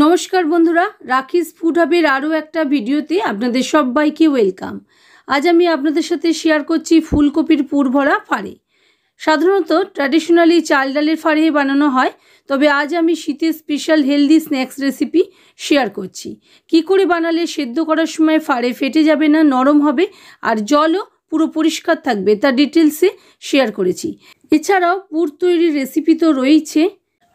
नमस्कार बंधुरा राखिस फूड हाबेर आरो एकटा भिडियोते आपनादेर सबाइके वेलकाम। आज आमी आपनादेर साथे शेयर करछि फुलकपिर पुर भरा फाड़े। साधारणत ट्रैडिशनाली चाल डालेर फाड़े बानानो हय, तबे आज आमी शीतेर special healthy snacks recipe share करछि। कि करे बानाले सेদ্ধ करार समय फाड़े फेटे जाबे ना, नरम हबे और जलও पुरो परिष्कार थाकबे ता डिटेल्से शेयर करेछि। एछाड़ाओ पुर तैरिर रेसिपि तो रयेइछे।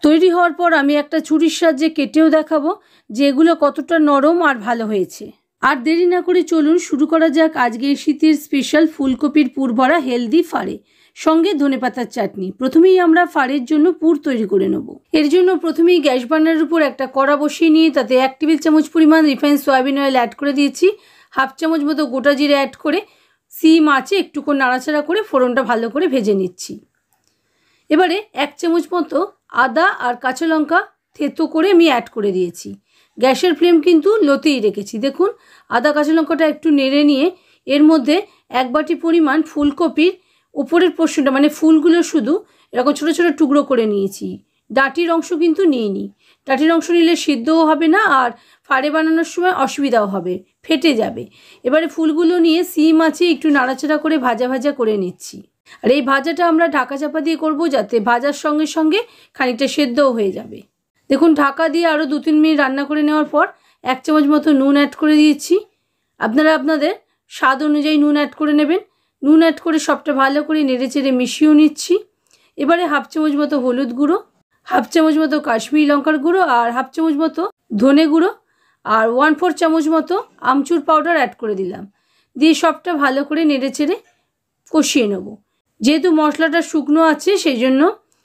तैरी हওয়ার পর আমি একটা ছুরির সাহায্যে কেটেও দেখাবো যে এগুলো কতটা নরম আর ভালো হয়েছে। আর দেরি না করে চলুন শুরু করা যাক আজকে শীতের স্পেশাল ফুলকপির পুর ভরা হেলদি ফাড়ে, সঙ্গে ধনেপাতার চাটনি। প্রথমেই আমরা ফাড়ের জন্য পুর তৈরি করে নেব। এর জন্য প্রথমেই গ্যাস বার্নারের উপর একটা কড়া বসিয়ে নিয়ে তাতে 1 টেবিল চামচ পরিমাণ রিফাইন্ড সয়াবিন অয়েল অ্যাড করে দিয়েছি। হাফ চামচ মতো গোটা জিরে অ্যাড করে সিম আঁচে একটুক্ষণ নাড়াচাড়া করে ফোড়নটা ভালো করে ভেজে নিচ্ছি। এবারে 1 চামচ মতো আদা আর কাঁচা লঙ্কা থেতো করে আমি অ্যাড করে দিয়েছি। গ্যাসের ফ্লেম কিন্তু লোতেই রেখেছি। দেখুন আদা কাঁচা লঙ্কাটা একটু নেড়ে নিয়ে এর মধ্যে 1 বাটি পরিমাণ ফুলকপির উপরের পোর্শনটা মানে ফুলগুলো শুধু এরকম ছোট ছোট টুকরো করে নিয়েছি। ডাটির অংশ কিন্তু নিইনি। ডাটির অংশ নিলে সিদ্ধও হবে না আর ফাড়ে বানানোর সময় অসুবিধাও হবে, ফেটে যাবে। এবারে ফুলগুলো নিয়ে সিম আঁচে একটু নাড়াচাড়া করে ভাজা ভাজা করে নিচ্ছি। আর এই ভাজাটা আমরা ঢাকা চাপা দিয়ে করব যাতে ভাজার সঙ্গে সঙ্গে খানিকটা সেদ্ধও হয়ে যাবে। দেখুন ঢাকা দিয়ে আরও 2-3 মিনিট রান্না করে নেওয়ার পর 1 চামচ মতো নুন অ্যাড করে দিয়েছি। আপনারা আপনাদের স্বাদ অনুযায়ী নুন অ্যাড করে নেবেন। নুন অ্যাড করে সবটা ভালো করে নেড়েচেড়ে মিশিয়েও নিচ্ছি। এবারে হাফ চামচ মতো হলুদ গুঁড়ো, হাফ চামচ মতো কাশ্মীরি লঙ্কার গুঁড়ো আর হাফ চামচ মতো ধনে গুঁড়ো আর 1/4 চামচ মতো আমচুর পাউডার অ্যাড করে দিলাম। দিয়ে সবটা ভালো করে নেড়েচেড়ে কষিয়ে নেব। যেহেতু মশলাটা শুকনো আছে সেই জন্য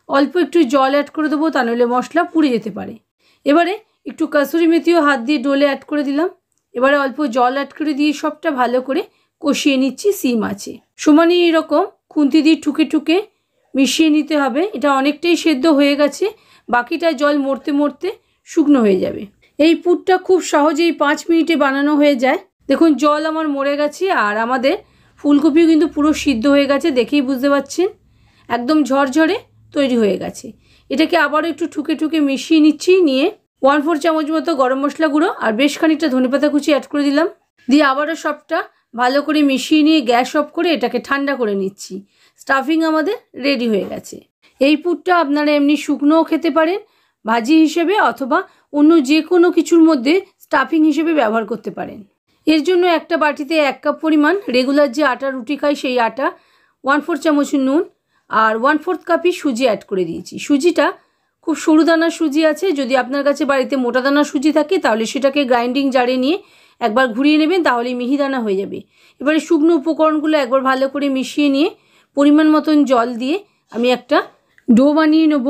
অল্প একটু জল অ্যাড করে দেবো, তা নইলে মশলা পুড়ে যেতে পারে। এবারে একটু কাসুরি মেথিও হাত দিয়ে ডলে অ্যাড করে দিলাম। এবারে অল্প জল অ্যাড করে দিয়ে সবটা ভালো করে কষিয়ে নিচ্ছি সিম আছে। সমানে এরকম খুন্তি দিয়ে ঠুকে ঠুকে মিশিয়ে নিতে হবে। এটা অনেকটাই সেদ্ধ হয়ে গেছে, বাকিটা জল মরতে মরতে শুকনো হয়ে যাবে। এই পুরটা খুব সহজেই 5 মিনিটে বানানো হয়ে যায়। দেখুন জল আমার মরে গেছে আর আমাদের ফুলকপিও কিন্তু পুরো সিদ্ধ হয়ে গেছে, দেখেই বুঝতে পারছেন একদম ঝরঝরে তৈরি হয়ে গেছে। এটাকে আবারও একটু ঠুকে ঠুকে মিশিয়ে নিচ্ছি। নিয়ে 1/4 চামচ মতো গরম মশলা গুঁড়ো আর বেশ খানিকটা ধনেপাতা কুচি অ্যাড করে দিলাম। দিয়ে আবারও সবটা ভালো করে মিশিয়ে নিয়ে গ্যাস অফ করে এটাকে ঠান্ডা করে নিচ্ছি। স্টাফিং আমাদের রেডি হয়ে গেছে। এই পুরটা আপনারা এমনি শুকনোও খেতে পারেন ভাজি হিসেবে, অথবা অন্য যে কোনো কিছুর মধ্যে স্টাফিং হিসেবে ব্যবহার করতে পারেন। এর জন্য একটা বাটিতে 1 কাপ পরিমাণ রেগুলার যে আটা রুটি খাই সেই আটা, 1/4 চামচ নুন আর 1/4 কাপই সুজি অ্যাড করে দিয়েছি। সুজিটা খুব সরু দানার সুজি আছে, যদি আপনার কাছে বাড়িতে মোটা দানার সুজি থাকে তাহলে সেটাকে গ্রাইন্ডিং জারে নিয়ে একবার ঘুরিয়ে নেবেন, তাহলেই মিহিদানা হয়ে যাবে। এবারে শুকনো উপকরণগুলো একবার ভালো করে মিশিয়ে নিয়ে পরিমাণ মতন জল দিয়ে আমি একটা ডো বানিয়ে নেব।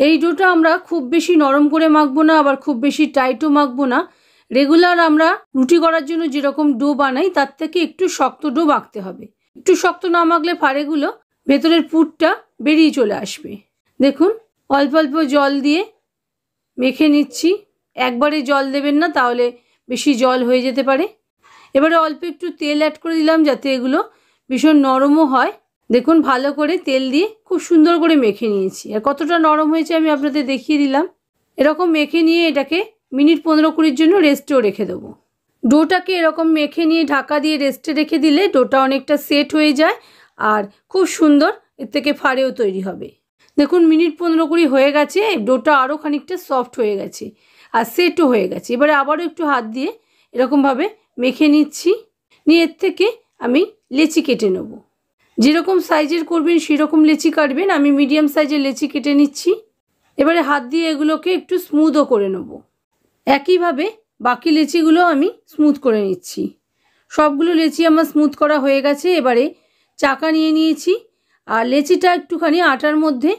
এই ডোটা আমরা খুব বেশি নরম করে মাখবো না, আবার খুব বেশি টাইটও মাখবো না। রেগুলার আমরা রুটি করার জন্য যেরকম ডো বানাই তার থেকে একটু শক্ত ডো মাখতে হবে। একটু শক্ত না মাখলে ফাড়েগুলো ভেতরের পুরটা বেরিয়ে চলে আসবে। দেখুন অল্প অল্প জল দিয়ে মেখে নিচ্ছি। একবারে জল দেবেন না, তাহলে বেশি জল হয়ে যেতে পারে। এবারে অল্প একটু তেল অ্যাড করে দিলাম যাতে এগুলো ভীষণ নরমও হয়। দেখুন ভালো করে তেল দিয়ে খুব সুন্দর করে মেখে নিয়েছি। আর কতটা নরম হয়েছে আমি আপনাদের দেখিয়ে দিলাম। এরকম মেখে নিয়ে এটাকে মিনিট 15-20 জন্য রেস্টেও রেখে দেবো। ডোটাকে এরকম মেখে নিয়ে ঢাকা দিয়ে রেস্টে রেখে দিলে ডোটা অনেকটা সেট হয়ে যায় আর খুব সুন্দর এর থেকে ফাড়েও তৈরি হবে। দেখুন মিনিট 15-20 হয়ে গেছে, ডোটা আরও খানিকটা সফট হয়ে গেছে আর সেটও হয়ে গেছে। এবারে আবারও একটু হাত দিয়ে এরকমভাবে মেখে নিচ্ছি। নিয়ে এর থেকে আমি লেচি কেটে নেব। যেরকম সাইজের করবেন সেরকম লেচি কাটবেন। আমি মিডিয়াম সাইজের লেচি কেটে নিচ্ছি। এবারে হাত দিয়ে এগুলোকে একটু স্মুথও করে নেব। একইভাবে বাকি লেচিগুলো আমি স্মুথ করে নিচ্ছি। সবগুলো লেচি আমার স্মুথ করা হয়ে গেছে। এবারে চাকা নিয়ে নিয়েছি আর লেচিটা একটুখানি আটার মধ্যে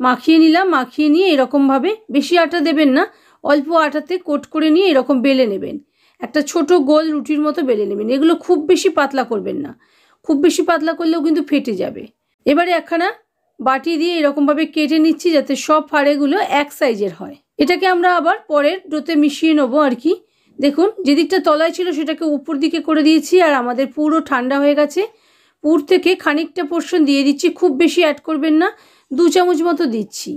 মাখিয়ে নিলাম। মাখিয়ে নিয়ে এরকমভাবে, বেশি আটা দেবেন না, অল্প আটাতে কোট করে নিয়ে এরকম বেলে নেবেন। একটা ছোট গোল রুটির মতো বেলে নেবেন। এগুলো খুব বেশি পাতলা করবেন না, খুব বেশি পাতলা করলেও কিন্তু ফেটে যাবে। এবারে একখানা বাটি দিয়ে এরকমভাবে কেটে নিচ্ছি যাতে সব ফাড়েগুলো এক সাইজের হয়। এটাকে আমরা আবার পরের ডোতে মিশিয়ে নেবো আর কি। দেখুন যেদিকটা তলায় ছিল সেটাকে উপর দিকে করে দিয়েছি আর আমাদের পুরো ঠান্ডা হয়ে গেছে। পুর থেকে খানিকটা পোর্শন দিয়ে দিচ্ছি, খুব বেশি অ্যাড করবেন না, 2 চামচ মতো দিচ্ছি।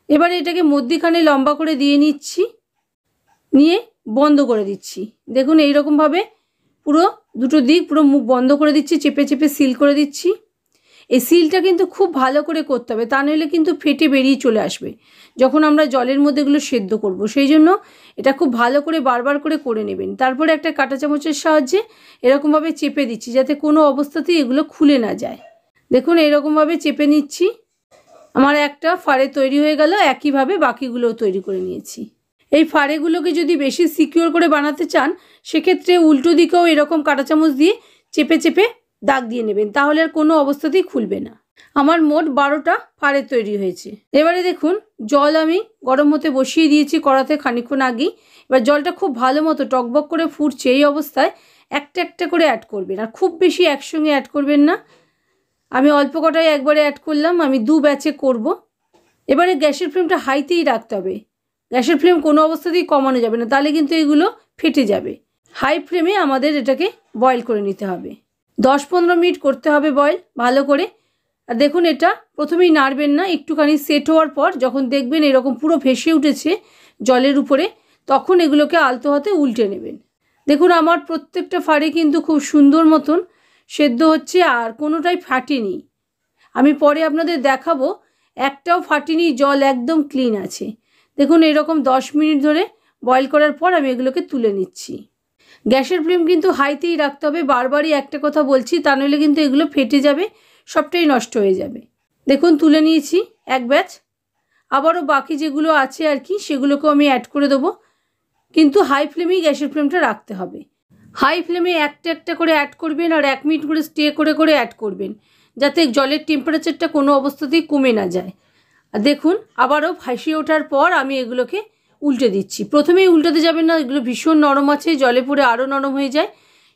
এবারে এটাকে মধ্যিখানে লম্বা করে দিয়ে নিচ্ছি। নিয়ে বন্ধ করে দিচ্ছি। দেখুন এইরকমভাবে পুরো দুটো দিক পুরো মুখ বন্ধ করে দিচ্ছি, চেপে চেপে সিল করে দিচ্ছি। এই সিলটা কিন্তু খুব ভালো করে করতে হবে, তা নইলে কিন্তু ফেটে বেরিয়ে চলে আসবে যখন আমরা জলের মধ্যে এগুলো সেদ্ধ করব। সেই জন্য এটা খুব ভালো করে বারবার করে নেবেন। তারপরে একটা কাঁটা চামচের সাহায্যে এরকমভাবে চেপে দিচ্ছি যাতে কোনো অবস্থাতেই এগুলো খুলে না যায়। দেখুন এরকমভাবে চেপে নিচ্ছি। আমার একটা ফাড়ে তৈরি হয়ে গেল। একইভাবে বাকিগুলোও তৈরি করে নিয়েছি। এই ফাড়েগুলোকে যদি বেশি সিকিউর করে বানাতে চান সেক্ষেত্রে উল্টো দিকেও এরকম কাঁটা চামচ দিয়ে চেপে চেপে দাগ দিয়ে নেবেন, তাহলে আর কোনো অবস্থাতেই খুলবে না। আমার মোট 12টা ফাড়ে তৈরি হয়েছে। এবারে দেখুন জল আমি গরম হতে বসিয়ে দিয়েছি কড়াতে খানিকক্ষণ আগেই। এবার জলটা খুব ভালো মতো টকবক করে ফুটছে। এই অবস্থায় একটা একটা করে অ্যাড করবেন, আর খুব বেশি একসঙ্গে অ্যাড করবেন না। আমি অল্প কটাই একবারে অ্যাড করলাম, আমি 2 ব্যাচে করব। এবারে গ্যাসের ফ্লেমটা হাইতেই রাখতে হবে, গ্যাসের ফ্লেম কোনো অবস্থাতেই কমানো যাবে না, তাহলে কিন্তু এগুলো ফেটে যাবে। হাই ফ্লেমে আমাদের এটাকে বয়েল করে নিতে হবে। 10-15 মিনিট করতে হবে বয়েল ভালো করে। আর দেখুন এটা প্রথমেই নাড়বেন না, একটুখানি সেট হওয়ার পর যখন দেখবেন এরকম পুরো ভেসে উঠেছে জলের উপরে, তখন এগুলোকে আলতো হাতে উল্টে নেবেন। দেখুন আমার প্রত্যেকটা ফাড়ে কিন্তু খুব সুন্দর মতন সেদ্ধ হচ্ছে আর কোনোটাই ফাটেনি। আমি পরে আপনাদের দেখাবো, একটাও ফাটেনি, জল একদম ক্লিন আছে। দেখুন এরকম 10 মিনিট ধরে বয়েল করার পর আমি এগুলোকে তুলে নিচ্ছি। গ্যাসের ফ্লেম কিন্তু হাইতেই রাখতে হবে। বারবারই একটা কথা বলছি, তা নইলে কিন্তু এগুলো ফেটে যাবে, সবটাই নষ্ট হয়ে যাবে। দেখুন তুলে নিয়েছি এক ব্যাচ। আবারও বাকি যেগুলো আছে আর কি সেগুলোকেও আমি অ্যাড করে দেবো, কিন্তু হাই ফ্লেমেই গ্যাসের ফ্লেমটা রাখতে হবে। হাই ফ্লেমে একটা একটা করে অ্যাড করবেন আর 1 মিনিট করে স্টে করে অ্যাড করবেন, যাতে জলের টেম্পারেচারটা কোনো অবস্থাতেই কমে না যায়। আর দেখুন আবারও ভাসিয়ে ওঠার পর আমি এগুলোকে উল্টে দিচ্ছি। প্রথমেই উল্টাতে যাবেন না, এগুলো ভীষণ নরম আছে, জলে পড়ে আরও নরম হয়ে যায়।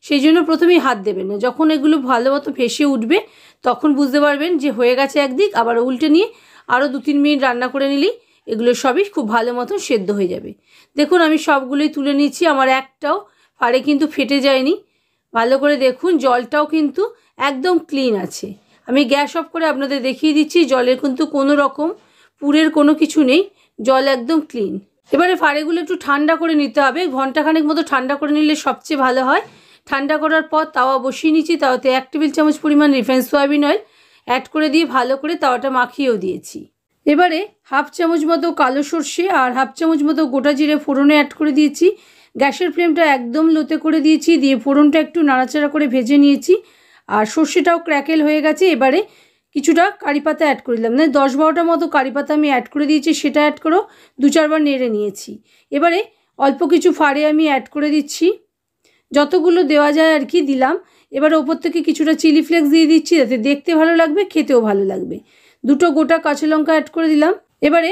সেই জন্য প্রথমেই হাত দেবেন না। যখন এগুলো ভালো মতো ভেসে উঠবে তখন বুঝতে পারবেন যে হয়ে গেছে একদিক, আবার উল্টে নিয়ে আরও 2-3 মিনিট রান্না করে নিলেই এগুলো সবই খুব ভালো মতো সেদ্ধ হয়ে যাবে। দেখুন আমি সবগুলোই তুলে নিচ্ছি, আমার একটাও ফাড়ে কিন্তু ফেটে যায়নি। ভালো করে দেখুন জলটাও কিন্তু একদম ক্লিন আছে। আমি গ্যাস অফ করে আপনাদের দেখিয়ে দিচ্ছি, জলের কিন্তু কোনো রকম পুরের কোনো কিছু নেই, জল একদম ক্লিন। এবারে ফাড়েগুলো একটু ঠান্ডা করে নিতে হবে, ঘন্টাখানেক মতো ঠান্ডা করে নিলে সবচেয়ে ভালো হয়। ঠান্ডা করার পর তাওয়া বসিয়ে নিচ্ছি, তাওয়াতে 1 টেবিল চামচ পরিমাণ রিফাইন্ড সয়াবিন অয়েল অ্যাড করে দিয়ে ভালো করে তাওয়াটা মাখিয়েও দিয়েছি। এবারে 1/2 চামচ মতো কালো সর্ষে আর 1/2 চামচ মতো গোটা জিরে ফোড়নে অ্যাড করে দিয়েছি। গ্যাসের ফ্লেমটা একদম লোতে করে দিয়েছি, দিয়ে ফোড়নটা একটু নাড়াচাড়া করে ভেজে নিয়েছি আর সর্ষেটাও ক্র্যাকেল হয়ে গেছে। এবারে কিছুটা কারি পাতা অ্যাড করে দিলাম, 10-12টা মতো কারি পাতা আমি অ্যাড করে দিয়েছি, সেটা অ্যাড করেও 2-4 বার নেড়ে নিয়েছি। এবারে অল্প কিছু ফাড়ে আমি অ্যাড করে দিচ্ছি, যতগুলো দেওয়া যায় আর কি দিলাম। এবারে ওপর থেকে কিছুটা চিলি ফ্লেক্স দিয়ে দিচ্ছি, যাতে দেখতে ভালো লাগবে, খেতেও ভালো লাগবে। 2টো গোটা কাঁচা লঙ্কা অ্যাড করে দিলাম। এবারে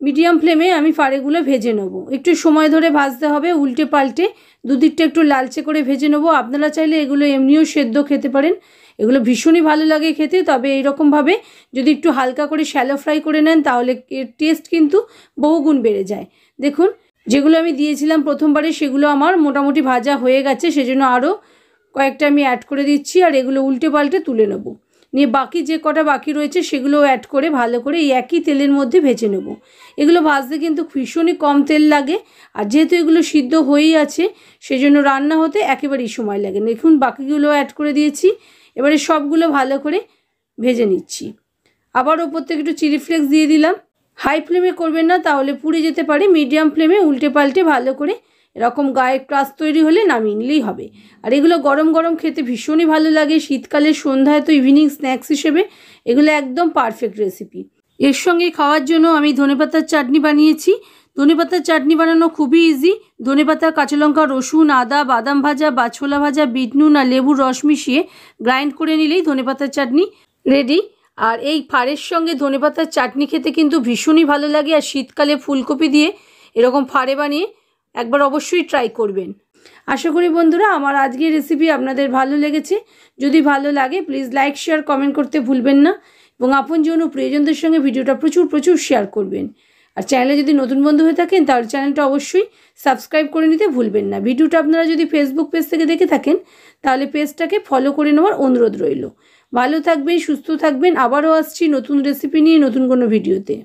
মিডিয়াম ফ্লেমে আমি ফাড়েগুলো ভেজে নেব, একটু সময় ধরে ভাজতে হবে, উল্টে পাল্টে দুদিকটা একটু লালচে করে ভেজে নেব। আপনারা চাইলে এগুলো এমনিও সেদ্ধ খেতে পারেন, এগুলো ভীষণই ভালো লাগে খেতে। তবে এইরকমভাবে যদি একটু হালকা করে শ্যালো ফ্রাই করে নেন তাহলে এর টেস্ট কিন্তু বহুগুণ বেড়ে যায়। দেখুন যেগুলো আমি দিয়েছিলাম প্রথমবারে সেগুলো আমার মোটামুটি ভাজা হয়ে গেছে, সেজন্য আরও কয়েকটা আমি অ্যাড করে দিচ্ছি আর এগুলো উল্টে পাল্টে তুলে নেব। নিয়ে বাকি যে কটা বাকি রয়েছে সেগুলোও অ্যাড করে ভালো করে এই একই তেলের মধ্যে ভেজে নেব। এগুলো ভাজতে কিন্তু ভীষণই কম তেল লাগে, আর যেহেতু এগুলো সিদ্ধ হয়েই আছে সেজন্য রান্না হতে একেবারেই সময় লাগে। দেখুন বাকিগুলো অ্যাড করে দিয়েছি। এবারে সবগুলো ভালো করে ভেজে নিচ্ছি। আবার ওপর থেকে একটু চিলি ফ্লেক্স দিয়ে দিলাম। হাই ফ্লেমে করবেন না, তাহলে পুড়ে যেতে পারে। মিডিয়াম ফ্লেমে উল্টে পাল্টে ভালো করে এরকম গায়ে ক্রাস্ট তৈরি হলে নামিয়ে নিলেই হবে। আর এগুলো গরম গরম খেতে ভীষণই ভালো লাগে। শীতকালে সন্ধ্যায় তো ইভিনিং স্ন্যাক্স হিসেবে এগুলো একদম পারফেক্ট রেসিপি। এর সঙ্গে খাওয়ার জন্য আমি ধনেপাতার চাটনি বানিয়েছি। ধনেপাতার চাটনি বানানো খুবই ইজি। ধনেপাতা, কাঁচা লঙ্কা, রসুন, আদা, বাদাম ভাজা বা ছোলা ভাজা, বিট নুন আর লেবুর রস মিশিয়ে গ্রাইন্ড করে নিলেই ধনেপাতার চাটনি রেডি। আর এই ফাড়ের সঙ্গে ধনেপাতার চাটনি খেতে কিন্তু ভীষণই ভালো লাগে। আর শীতকালে ফুলকপি দিয়ে এরকম ফাড়ে বানিয়ে একবার অবশ্যই ট্রাই করবেন। আশা করি বন্ধুরা আমার আজকের রেসিপি আপনাদের ভালো লেগেছে। যদি ভালো লাগে প্লিজ লাইক, শেয়ার, কমেন্ট করতে ভুলবেন না এবং আপনজন ও প্রিয়জনদের সঙ্গে ভিডিওটা প্রচুর শেয়ার করবেন। আর চ্যানেলে যদি নতুন বন্ধু হয়ে থাকেন তাহলে চ্যানেলটা অবশ্যই সাবস্ক্রাইব করে নিতে ভুলবেন না। ভিডিওটা আপনারা যদি ফেসবুক পেজ থেকে দেখে থাকেন তাহলে পেজটাকে ফলো করে নেওয়ার অনুরোধ রইল। ভালো থাকবেন, সুস্থ থাকবেন। আবারও আসছি নতুন রেসিপি নিয়ে নতুন কোনো ভিডিওতে।